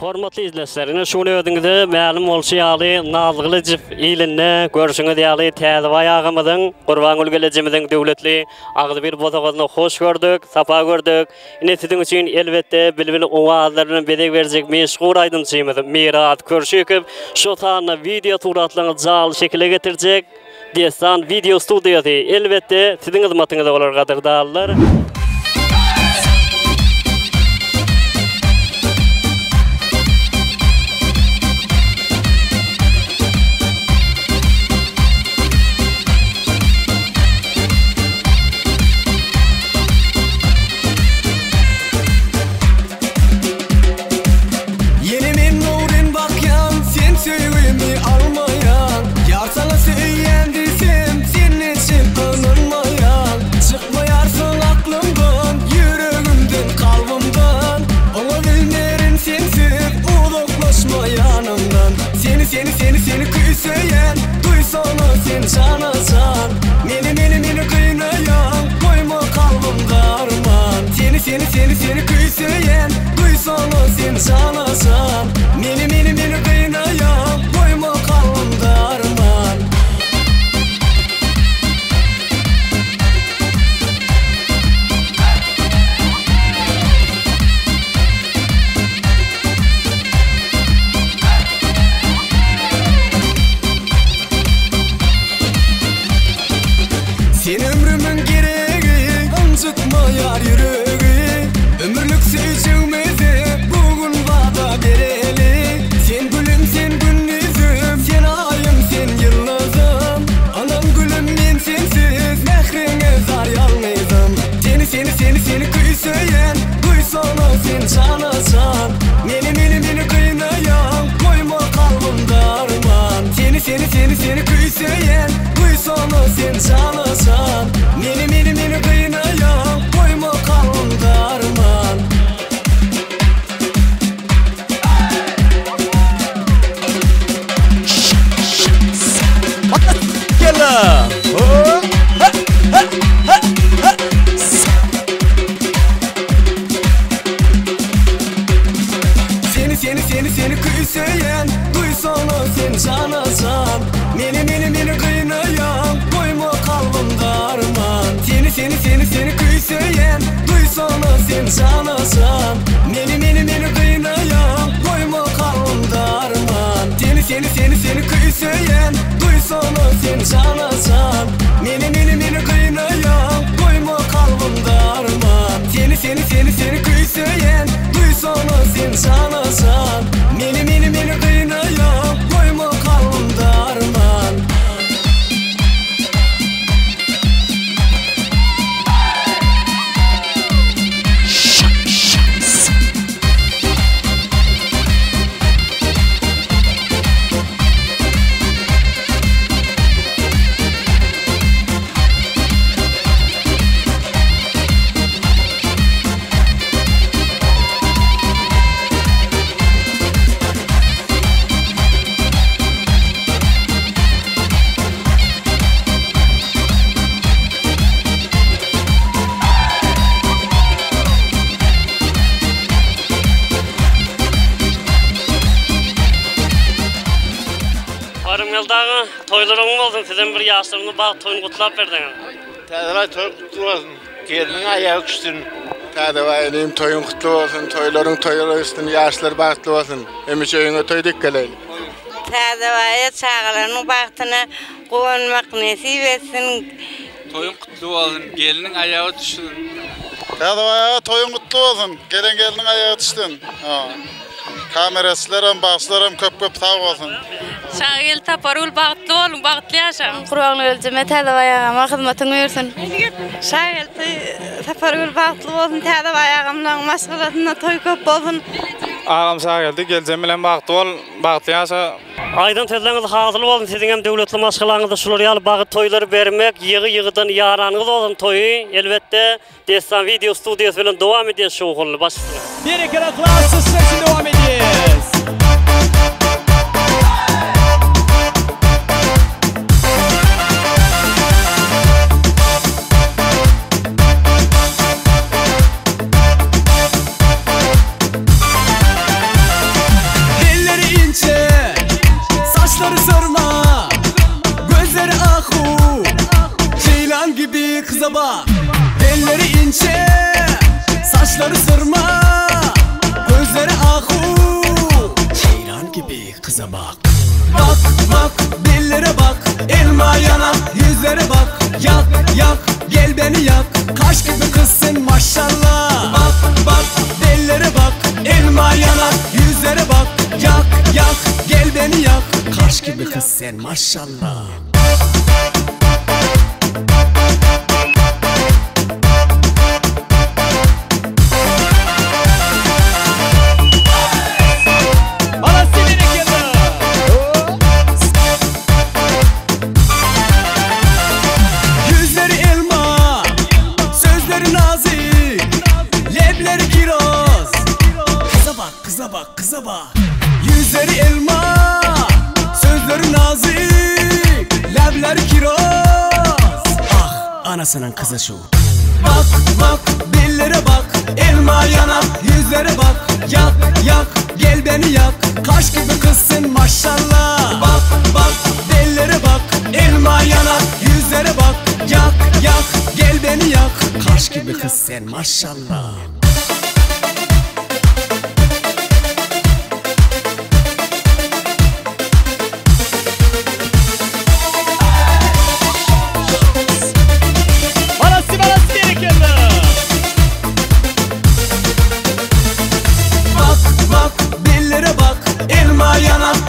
Hormatly izleyicislerine şunu ödüňizde ma'lum bolşaýaly nazlyly jip ilinne görüşüňiz ýaly täze baýagymyzyň Gurban gelejimizin döwletli agdy bir bozagyny hoş gördük, sapa gördük. Ine siziň üçin elbetde bilbil owazlaryny bedeg berjek meşgul aýdymçymyz Mirat Körşükip şu tany video suratlaryny jal şekilde getirjek. Destan video studiýasy elbetde siziň hyzmatyňyzda bolar gadyrdalar. Seni küseyen duysana sen sanasan Meni kıynayan koyma kalbimda arman Seni küseyen duysana sen sanasan Meni kıynayan koyma kalbimda arman Sen ömrümün gereği, ancıtmayar yüreği Ömürlük seveceğimizi bugün vada bereli Sen gülüm, sen gündüzüm, sen ayım, sen yıldızım Anam gülüm, men sensiz, mehrine zar yalnızım Seni küseyen, duysana sen sanasan Meni kıynayan, koyma kalbimda arman Seni küseyen, duysana sen sanasan Meni kıynayan, koyma kalbimda arman Gel Seni küseyen, duysana sen sanasan Meni kıynayan, koyma kalbimda arman Seni küseyen, duysana sen sanasan Meni kıynayan, koyma kalbimda arman Seni küseyen, duysana sen sanasan Meni kıynayan, koyma kalbimda arman Seni küseyen, duysana sen sanasan Meni kıynayan, koyma kalbimda arman Yıldağı toylarım olsun, sizin bir yaşlarını bağ toyun kutlap verdiniz. Tadavay toy kutlu olsun, gelinin ayağı küstün. Tadavaylayım toyun kutlu olsun, toyların toyları üstün, yaşlar bağıtlı olsun. Emişöyüne toy dikkaleyim. Tadavaya çağlarının bağıtına koyunmak nesip etsin. Toyun kutlu olsun, gelinin ayağı düşsün. Tadavaya toyun kutlu olsun, gelinin ayağı düşsün. Kamerasılarım, bağışlarım köp sağ olsun. Şagil taparul bağıtlı olun, bağıtlı yaşam. Kur'an'ı ölçüme tadavayağıma hizmetin uyursun. Şagil taparul bağıtlı olun, tadavayağımdan maşgılatına toy köp olsun. Ağam sağ geldi, geleceğim bilen bağıtlı yaşa. Aydın tezleriniz hazırlı olun, sizin hem devletli maşgılarınızda şuları yalı bağıt toyları vermek, yığı-yığıdan yaranınız olun toyu. Elbette Destan Video Studiyosu bilen devam ediyor şu okulunu başlasın. Bir kere klasız sesi devam ediyoruz. Saçları sırma, gözleri ahu, ceylan gibi kıza bak. Bak bak dillere bak, elma yanak yüzlere bak. Yak yak gel beni yak, kaş gibi kızsın maşallah. Bak bak dillere bak, elma yanak yüzlere bak. Yak yak gel beni yak, kaş gibi kız sen maşallah. Kıza bak, yüzleri elma, sözleri nazik, lebleri kiroz. Ah anasının kızı şu. Bak bak dillere bak, elma yanak yüzlere bak. Yak yak gel beni yak, kaş gibi kızsın maşallah. Bak bak dillere bak, elma yanak yüzlere bak. Yak yak gel beni yak, kaş gibi kız sen maşallah.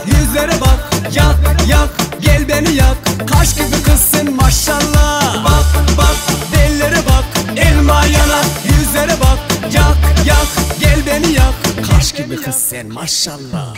Yüzlere bak, yak yak gel beni yak, kaş gibi kızsın maşallah. Bak bak dillere bak, elma yanak yüzlere bak. Yak yak gel beni yak, kaş gibi kız sen maşallah.